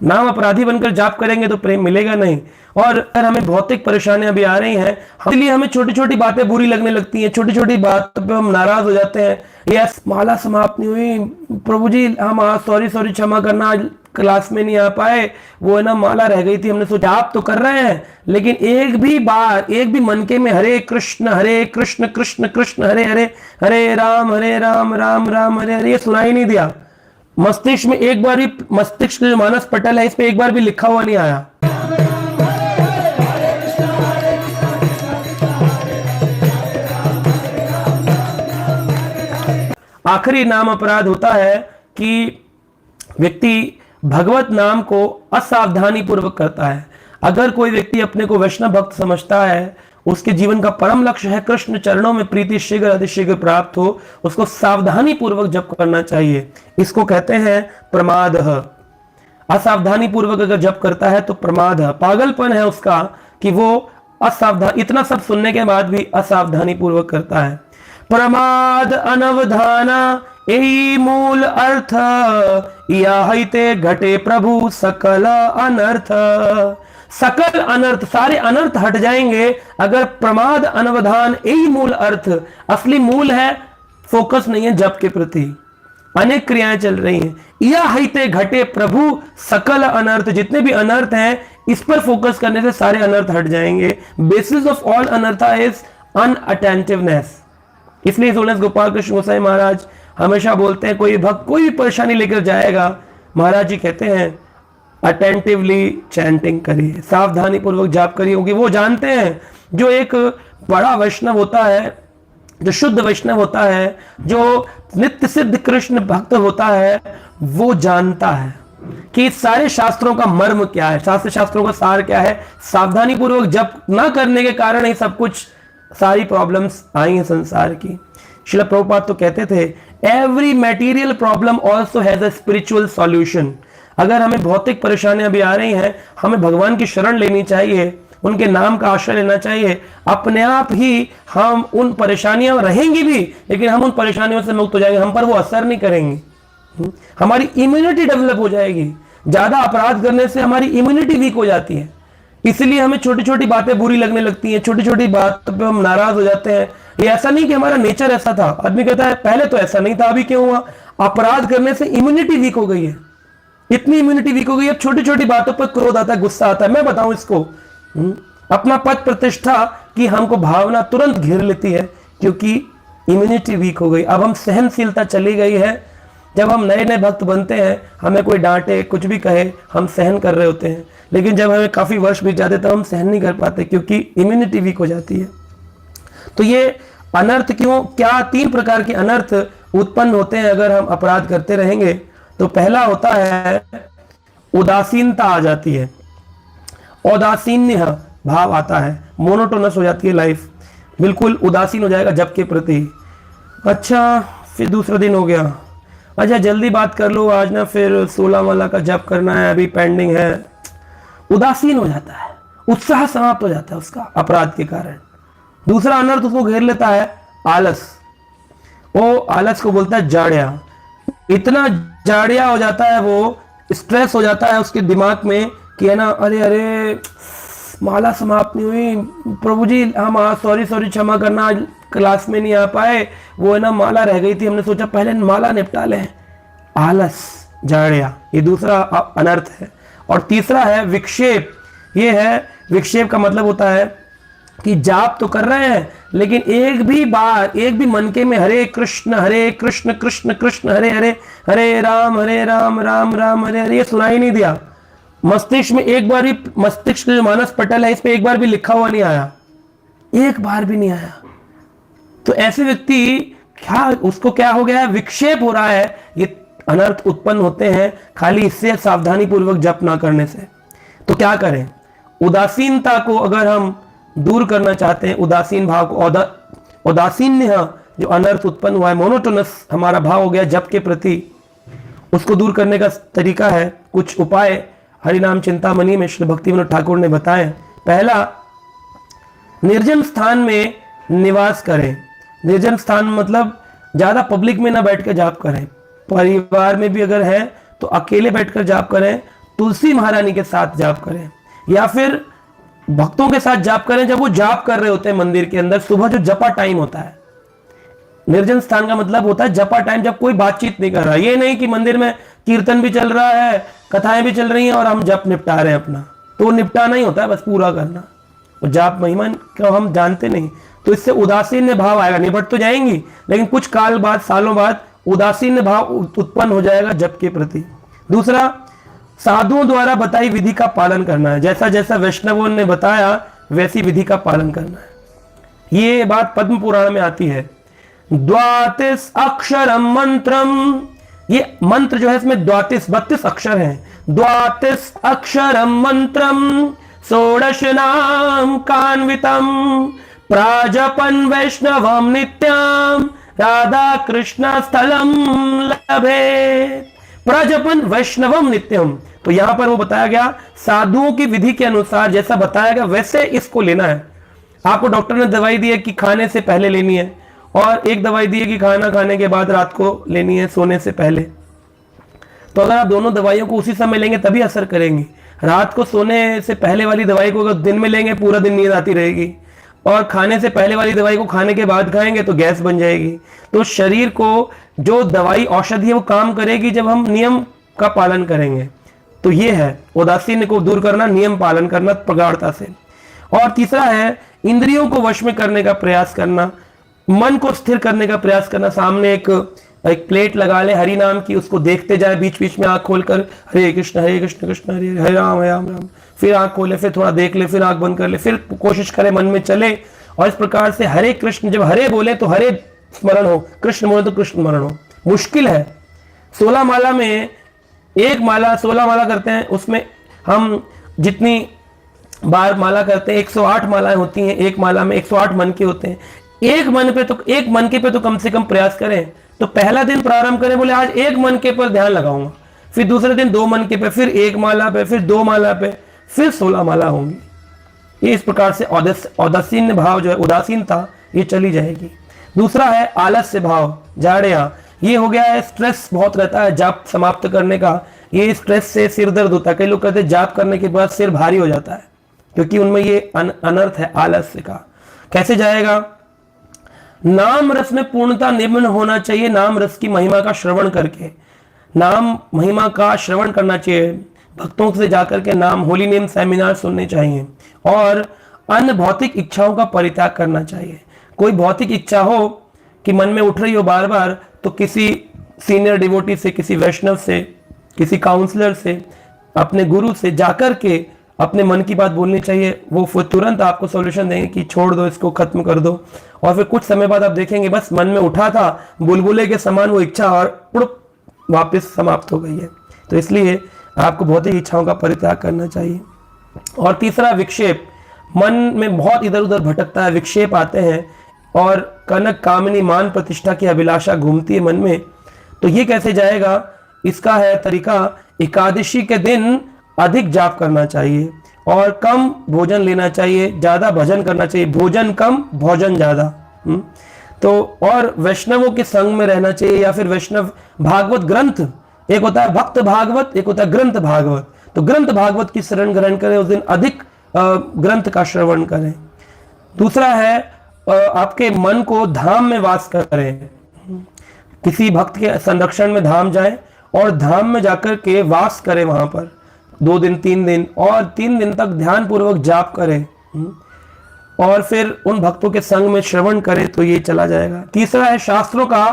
नाम अपराधी बनकर जाप करेंगे तो प्रेम मिलेगा नहीं। और अगर हमें भौतिक परेशानियां भी आ रही हैं, इसलिए हमें छोटी छोटी बातें बुरी लगने लगती हैं, छोटी छोटी बातों पे हम नाराज हो जाते हैं। यस, माला समाप्त नहीं हुई प्रभु जी, हम आज सॉरी सॉरी क्षमा करना, आज क्लास में नहीं आ पाए, वो है ना माला रह गई थी, हमने सोचा आप तो कर रहे हैं लेकिन एक भी बार, एक भी मन के में हरे कृष्ण कृष्ण कृष्ण हरे हरे, हरे राम राम राम हरे हरे, ये सुनाई नहीं दिया। मस्तिष्क में एक बार भी, मस्तिष्क जो मानस पटल है इस पे एक बार भी लिखा हुआ नहीं आया। आखिरी नाम अपराध होता है कि व्यक्ति भगवत नाम को असावधानी पूर्वक करता है। अगर कोई व्यक्ति अपने को वैष्णव भक्त समझता है, उसके जीवन का परम लक्ष्य है कृष्ण चरणों में प्रीति शीघ्र अतिशीघ्र प्राप्त हो, उसको सावधानी पूर्वक जप करना चाहिए। इसको कहते हैं प्रमाद। असावधानी पूर्वक अगर जप करता है तो प्रमाद, पागलपन है उसका कि वो असावधान, इतना सब सुनने के बाद भी असावधानी पूर्वक करता है। प्रमाद अनवधाना यही मूल अर्थ, याहिते घटे प्रभु सकल अनर्थ। सकल अनर्थ, सारे अनर्थ हट जाएंगे अगर प्रमाद अनवधान, यही मूल अर्थ। असली मूल है फोकस नहीं है जप के प्रति, अनेक क्रियाएं चल रही हैं। याहिते घटे प्रभु सकल अनर्थ, जितने भी अनर्थ हैं इस पर फोकस करने से सारे अनर्थ हट जाएंगे। बेसिस ऑफ ऑल अनर्था इज अनअटेंटिवनेस। इसलिए सोलस गोपाल कृष्ण गोसाई महाराज हमेशा बोलते हैं, कोई भक्त कोई भी परेशानी लेकर जाएगा, महाराज जी कहते हैं अटेंटिवली चैंटिंग करिए, सावधानी पूर्वक जाप करिए, क्योंकि वो जानते हैं, जो एक बड़ा वैष्णव होता है, जो शुद्ध वैष्णव होता है, जो नित्य सिद्ध कृष्ण भक्त होता है, वो जानता है कि सारे शास्त्रों का मर्म क्या है, शास्त्रों का सार क्या है। सावधानी पूर्वक जप ना करने के कारण ही सब कुछ, सारी प्रॉब्लम्स आई हैं संसार की। श्रील प्रभुपाद तो कहते थे, every material problem also has a spiritual solution. अगर हमें भौतिक परेशानियां भी आ रही हैं, हमें भगवान की शरण लेनी चाहिए, उनके नाम का आश्रय लेना चाहिए। अपने आप ही हम उन परेशानियां रहेंगी भी, लेकिन हम उन परेशानियों से मुक्त हो जाएंगे, हम पर वो असर नहीं करेंगी। हमारी इम्यूनिटी डेवलप हो जाएगी। ज्यादा अपराध करने से हमारी इम्यूनिटी वीक हो जाती है, इसलिए हमें छोटी छोटी बातें बुरी लगने लगती हैं, छोटी छोटी बातों पे हम नाराज हो जाते हैं। ये ऐसा नहीं कि हमारा नेचर ऐसा था, आदमी कहता है पहले तो ऐसा नहीं था, अभी क्यों हुआ? अपराध करने से इम्यूनिटी वीक हो गई है, इतनी इम्यूनिटी वीक हो गई है, छोटी छोटी बातों पर क्रोध आता है, गुस्सा आता है। मैं बताऊं इसको, अपना पद प्रतिष्ठा की हमको भावना तुरंत घेर लेती है, क्योंकि इम्यूनिटी वीक हो गई। अब हम सहनशीलता चली गई है। जब हम नए नए भक्त बनते हैं, हमें कोई डांटे कुछ भी कहे, हम सहन कर रहे होते हैं, लेकिन जब हमें काफी वर्ष बीत जाते तब हम सहन नहीं कर पाते, क्योंकि इम्यूनिटी वीक हो जाती है। तो ये अनर्थ क्यों, क्या 3 प्रकार के अनर्थ उत्पन्न होते हैं अगर हम अपराध करते रहेंगे। तो पहला होता है उदासीनता आ जाती है, औदासीन्य भाव आता है, मोनोटोनस हो जाती है लाइफ, बिल्कुल उदासीन हो जाएगा जप के प्रति। अच्छा, फिर दूसरा दिन हो गया, अच्छा जल्दी बात कर लो आज ना, फिर 16 वाला का जप करना है, अभी पेंडिंग है। उदासीन हो जाता है, उत्साह समाप्त हो जाता है उसका अपराध के कारण। दूसरा अनर्थ उसको घेर लेता है आलस। वो आलस को बोलता है जाड़िया। इतना जाड़िया हो जाता है, वो स्ट्रेस हो जाता है उसके दिमाग में कि है ना, अरे अरे माला समाप्त नहीं हुई प्रभु जी, हम आज सॉरी सॉरी क्षमा करना, आज क्लास में नहीं आ पाए, वो है ना माला रह गई थी, हमने सोचा पहले माला निपटा लें। आलस, जाड़िया, ये दूसरा अनर्थ है। और तीसरा है विक्षेप। ये है, विक्षेप का मतलब होता है कि जाप तो कर रहे हैं, लेकिन एक भी बार, एक भी मन के में हरे कृष्ण कृष्ण कृष्ण हरे हरे, हरे राम राम राम हरे हरे, ये सुनाई नहीं दिया। मस्तिष्क में एक बार भी, मस्तिष्क जो मानस पटल है इस पे एक बार भी लिखा हुआ नहीं आया, एक बार भी नहीं आया। तो ऐसे व्यक्ति क्या, उसको क्या हो गया है, विक्षेप हो रहा है। ये अनर्थ उत्पन्न होते हैं खाली इससे सावधानी पूर्वक जप ना करने से। तो क्या करें? उदासीनता को अगर हम दूर करना चाहते हैं, उदासीन भाव को, उदासीन्य जो अनर्थ उत्पन्न हुआ है, मोनोटोनस हमारा भाव हो गया जप के प्रति, उसको दूर करने का तरीका है, कुछ उपाय हरिनाम चिंतामणि में श्री भक्तिविनोद ठाकुर ने बताए। पहला, निर्जन स्थान में निवास करें। निर्जन स्थान मतलब ज्यादा पब्लिक में ना बैठ कर जाप करें, परिवार में भी अगर है तो अकेले बैठकर जाप करें तुलसी महारानी के साथ जाप करें, या फिर भक्तों के साथ जाप करें जब वो जाप कर रहे होते हैं मंदिर के अंदर। सुबह जो जपा टाइम होता है, निर्जन स्थान का मतलब होता है जपा टाइम, जब कोई बातचीत नहीं कर रहा। ये नहीं कि मंदिर में कीर्तन भी चल रहा है, कथाएं भी चल रही हैं और हम जप निपटा रहे हैं अपना, तो वो निपटाना ही होता है, बस पूरा करना। वो जाप महिमा क्यों हम जानते नहीं, तो इससे उदासीन भाव आएगा। निपट तो जाएंगी, लेकिन कुछ काल बाद, सालों बाद उदासीन भाव उत्पन्न हो जाएगा जप के प्रति। दूसरा, साधुओं द्वारा बताई विधि का पालन करना है। जैसा जैसा वैष्णवों ने बताया वैसी विधि का पालन करना है। ये बात पद्म पुराण में आती है। द्वातिस अक्षरम मंत्रम, ये मंत्र जो है इसमें 32 अक्षर हैं। द्वातिस अक्षरम मंत्रम षोडश नाम कान्वितम प्राजपन वैष्णवम नित्यम राधा कृष्ण स्थलम लभे। प्रजपन वैष्णवम नित्यम, तो यहां पर वो बताया गया साधुओं की विधि के अनुसार जैसा बताया गया वैसे इसको लेना है। आपको डॉक्टर ने दवाई दी है कि खाने से पहले लेनी है, और एक दवाई दी है कि खाना खाने के बाद रात को लेनी है सोने से पहले। तो अगर आप दोनों दवाइयों को उसी समय लेंगे तभी असर करेंगी। रात को सोने से पहले वाली दवाई को अगर दिन में लेंगे पूरा दिन नींद आती रहेगी, और खाने से पहले वाली दवाई को खाने के बाद खाएंगे तो गैस बन जाएगी। तो शरीर को जो दवाई औषधि है वो काम करेगी जब हम नियम का पालन करेंगे। तो ये है उदासीन को दूर करना, नियम पालन करना प्रगाढ़ता से। और तीसरा है इंद्रियों को वश में करने का प्रयास करना, मन को स्थिर करने का प्रयास करना। सामने एक प्लेट लगा ले हरि नाम की, उसको देखते जाए, बीच बीच में आंख खोलकर हरे कृष्ण कृष्ण हरे हरे राम राम राम, फिर आंख खोले, फिर थोड़ा देख ले, फिर आंख बंद कर ले, फिर कोशिश करे मन में चले। और इस प्रकार से हरे कृष्ण, जब हरे बोले तो हरे स्मरण हो, कृष्ण बोले तो कृष्ण स्मरण हो। मुश्किल है। 16 माला में एक माला 16 माला करते हैं, उसमें हम जितनी बार माला करते हैं 108 मालाएं होती हैं। एक माला में 108 मन के होते हैं। एक मन के पे तो कम से कम प्रयास करें। तो पहला दिन प्रारंभ करें, बोले आज एक मन के पर ध्यान लगाऊंगा, फिर दूसरे दिन 2 मन के पे, फिर 1 माला पे, फिर 2 माला पे, फिर 16 माला होंगी। ये इस प्रकार से औदासीन भाव जो है, उदासीनता, ये चली जाएगी। दूसरा है आलस्य भाव, जाड़िया। ये हो गया है स्ट्रेस बहुत रहता है जाप समाप्त करने का, ये स्ट्रेस से सिर दर्द होता है। कई लोग कहते हैं जाप करने के बाद सिर भारी हो जाता है, क्योंकि उनमें ये अनर्थ है आलस्य का। कैसे जाएगा? नाम रस में पूर्णता निम्न होना चाहिए। नाम रस की महिमा का श्रवण करके, नाम महिमा का श्रवण करना चाहिए। भक्तों से जाकर के नाम होली नेम सेमिनार सुनने चाहिए, और अन्य भौतिक इच्छाओं का परित्याग करना चाहिए। कोई भौतिक इच्छा हो कि मन में उठ रही हो बार बार, तो किसी सीनियर डिवोटी से, किसी वैष्णव से, किसी काउंसलर से, अपने गुरु से जाकर के अपने मन की बात बोलनी चाहिए। वो तुरंत आपको सॉल्यूशन देंगे कि छोड़ दो, इसको खत्म कर दो। और फिर कुछ समय बाद आप देखेंगे बस मन में उठा था बुलबुले के समान वो इच्छा, और वापस समाप्त हो गई है। तो इसलिए आपको भौतिक इच्छाओं का परित्याग करना चाहिए। और तीसरा विक्षेप, मन में बहुत इधर उधर भटकता है, विक्षेप आते हैं, और कनक कामनी मान प्रतिष्ठा की अभिलाषा घूमती है मन में। तो ये कैसे जाएगा? इसका है तरीका, एकादशी के दिन अधिक जाप करना चाहिए, और कम भोजन लेना चाहिए, ज्यादा भजन करना चाहिए। भोजन कम, भोजन ज्यादा। तो और वैष्णवों के संग में रहना चाहिए, या फिर वैष्णव भागवत ग्रंथ, एक होता है भक्त भागवत, एक होता है ग्रंथ भागवत। तो ग्रंथ भागवत की शरण ग्रहण करें, उस दिन अधिक ग्रंथ का श्रवण करें। दूसरा है आपके मन को धाम में वास करें। किसी भक्त के संरक्षण में धाम जाएं, और धाम में जाकर के वास करें वहां पर 2 दिन 3 दिन, और 3 दिन तक ध्यान पूर्वक जाप करें, और फिर उन भक्तों के संग में श्रवण करें, तो ये चला जाएगा। तीसरा है शास्त्रों का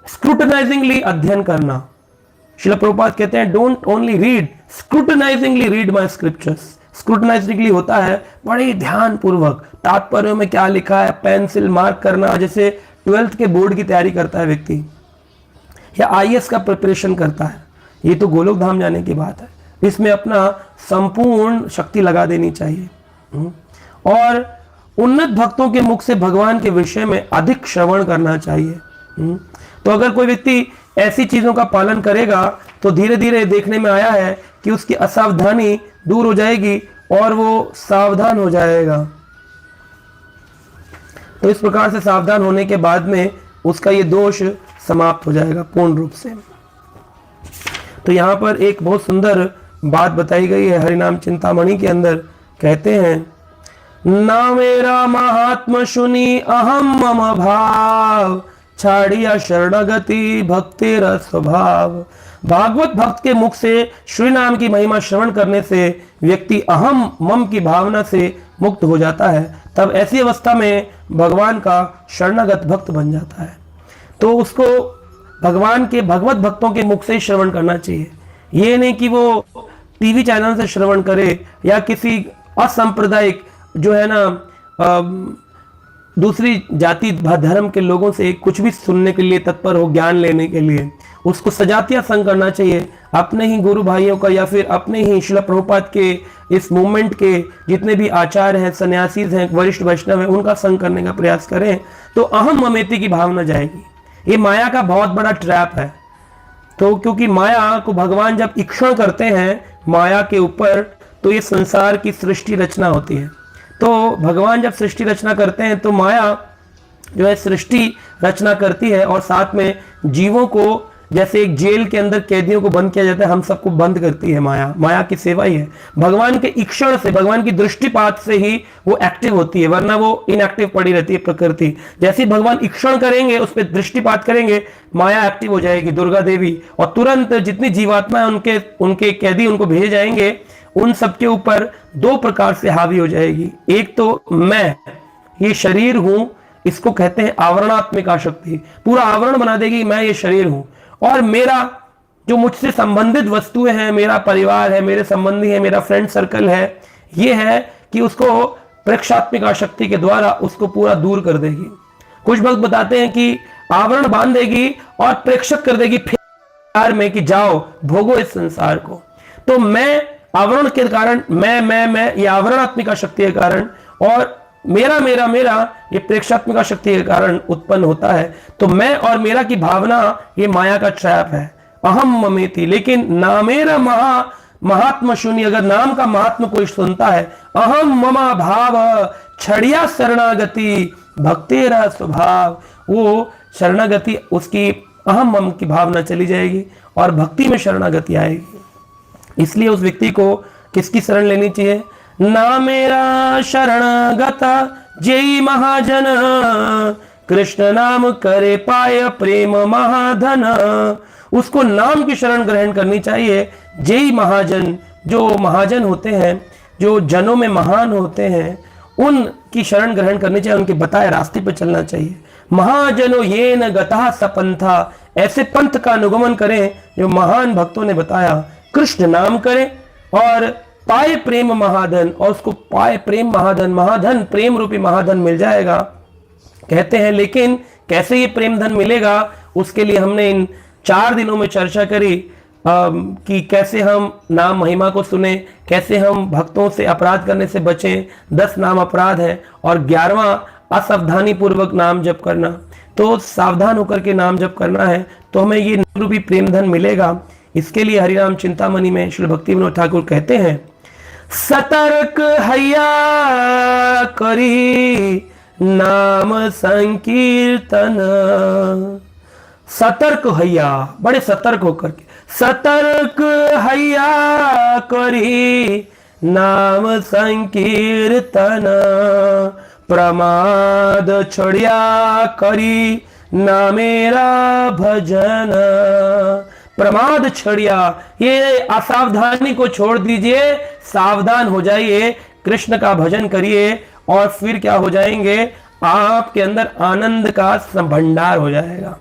स्क्रूटनाइजिंगली अध्ययन करना। श्रील प्रभुपाद कहते हैं don't only read, scrutinisingly read my scriptures. Scrutinisingly होता है बड़े ध्यान पूर्वक, तात्पर्य में क्या लिखा है पेंसिल मार्क करना, जैसे 12th के बोर्ड की तैयारी करता है व्यक्ति, या IAS का प्रिपरेशन करता है। ये तो गोलोक धाम जाने की बात है, इसमें अपना संपूर्ण शक्ति लगा देनी चाहिए। और उन्नत भक्तों के मुख से भगवान के विषय में अधिक श्रवण करना चाहिए। तो अगर कोई व्यक्ति ऐसी चीजों का पालन करेगा, तो धीरे धीरे देखने में आया है कि उसकी असावधानी दूर हो जाएगी और वो सावधान हो जाएगा। तो इस प्रकार से सावधान होने के बाद में उसका ये दोष समाप्त हो जाएगा पूर्ण रूप से। तो यहाँ पर एक बहुत सुंदर बात बताई गई है हरिनाम चिंतामणि के अंदर। कहते हैं, ना मेरा महात्म सुनी अहम मम भाव, छाड़िया शरणगति भक्ति रस स्वभाव। भागवत भक्त के मुख से श्री नाम की महिमा श्रवण करने से व्यक्ति अहम मम की भावना से मुक्त हो जाता है। तब ऐसी अवस्था में भगवान का शरणागत भक्त बन जाता है। तो उसको भगवान के भगवत भक्तों के मुख से ही श्रवण करना चाहिए। ये नहीं कि वो टीवी चैनल से श्रवण करे या किसी असंप्रदायिक जो है ना दूसरी जाति धर्म के लोगों से कुछ भी सुनने के लिए तत्पर हो, ज्ञान लेने के लिए। उसको सजातीय संग करना चाहिए। अपने ही गुरु भाइयों का या फिर अपने ही श्रील प्रभुपाद के इस मूवमेंट के जितने भी आचार्य हैं, सन्यासी हैं, वरिष्ठ वैष्णव हैं, उनका संग करने का प्रयास करें तो अहम ममेति की भावना जाएगी। ये माया का बहुत बड़ा ट्रैप है। तो क्योंकि माया को भगवान जब ईक्षण करते हैं माया के ऊपर, तो ये संसार की सृष्टि रचना होती है। तो भगवान जब सृष्टि रचना करते हैं तो माया जो है सृष्टि रचना करती है और साथ में जीवों को, जैसे एक जेल के अंदर कैदियों को बंद किया जाता है, हम सबको बंद करती है माया। माया की सेवा ही है। भगवान के ईक्षण से, भगवान की दृष्टिपात से ही वो एक्टिव होती है, वरना वो इनएक्टिव पड़ी रहती है प्रकृति। जैसे ही भगवान ईक्षण करेंगे, उस पर दृष्टिपात करेंगे, माया एक्टिव हो जाएगी, दुर्गा देवी, और तुरंत जितनी जीवात्मा है उनके कैदी उनको भेजे जाएंगे, उन सबके ऊपर दो प्रकार से हावी हो जाएगी। एक तो मैं ये शरीर हूं, इसको कहते हैं आवरणात्मिक आसक्ति, पूरा आवरण बना देगी, मैं ये शरीर हूं। और मेरा जो मुझसे संबंधित वस्तुएं हैं, मेरा परिवार है, मेरे संबंधी है, मेरा फ्रेंड सर्कल है, ये है कि उसको प्रेक्षात्मिक आसक्ति के द्वारा उसको पूरा दूर कर देगी। कुछ भक्त बताते हैं कि आवरण बांध देगी और प्रेक्षक कर देगी फिर में कि जाओ भोगो इस संसार को। तो मैं आवरण के कारण, मैं ये आवरणात्मिक आसक्ति के कारण, और मेरा मेरा मेरा ये प्रेक्षात्मिक शक्ति के कारण उत्पन्न होता है। तो मैं और मेरा की भावना ये माया का ट्रैप है, अहम ममेति। लेकिन नामेरा महात्म शून्य, अगर नाम का महात्म कोई सुनता है, अहम ममा भाव छड़िया शरणागति भक्तेरा स्वभाव, वो शरणागति उसकी अहम मम की भावना चली जाएगी और भक्ति में शरणागति आएगी। इसलिए उस व्यक्ति को किसकी शरण लेनी चाहिए? ना मेरा शरणगत जय महाजन, कृष्ण नाम करे पाय प्रेम महाधन। उसको नाम की शरण ग्रहण करनी चाहिए। जय महाजन, जो महाजन होते हैं, जो जनों में महान होते हैं, उनकी शरण ग्रहण करनी चाहिए, उनके बताए रास्ते पर चलना चाहिए। महाजनो ये न गता सपंथा, ऐसे पंथ का अनुगमन करें जो महान भक्तों ने बताया। कृष्ण नाम करें और पाए प्रेम महाधन, और उसको पाए प्रेम महाधन, महाधन प्रेम रूपी महाधन मिल जाएगा कहते हैं। लेकिन कैसे ये प्रेम धन मिलेगा, उसके लिए हमने इन 4 दिनों में चर्चा करी कि कैसे हम नाम महिमा को सुने, कैसे हम भक्तों से अपराध करने से बचें। 10 नाम अपराध है और 11वां असावधानी पूर्वक नाम जप करना। तो सावधान होकर के नाम जप करना है तो हमें ये रूपी प्रेम धन मिलेगा। इसके लिए हरिनाम चिंतामणि में श्री भक्ति विनोद ठाकुर कहते हैं, सतर्क हैया करी नाम संकीर्तन। सतर्क हैया, बड़े सतर्क होकर के, सतर्क हैया करी नाम संकीर्तन। प्रमाद छोड़िया करी नामेरा भजन। प्रमाद छड़िया, ये असावधानी को छोड़ दीजिए, सावधान हो जाइए, कृष्ण का भजन करिए और फिर क्या हो जाएंगे, आपके अंदर आनंद का भंडार हो जाएगा,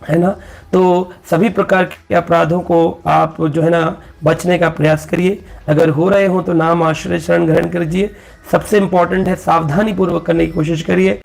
है ना। तो सभी प्रकार के अपराधों को आप जो है ना बचने का प्रयास करिए। अगर हो रहे हो तो नाम आश्रय शरण ग्रहण कीजिए। सबसे इंपॉर्टेंट है सावधानी पूर्वक करने की कोशिश करिए।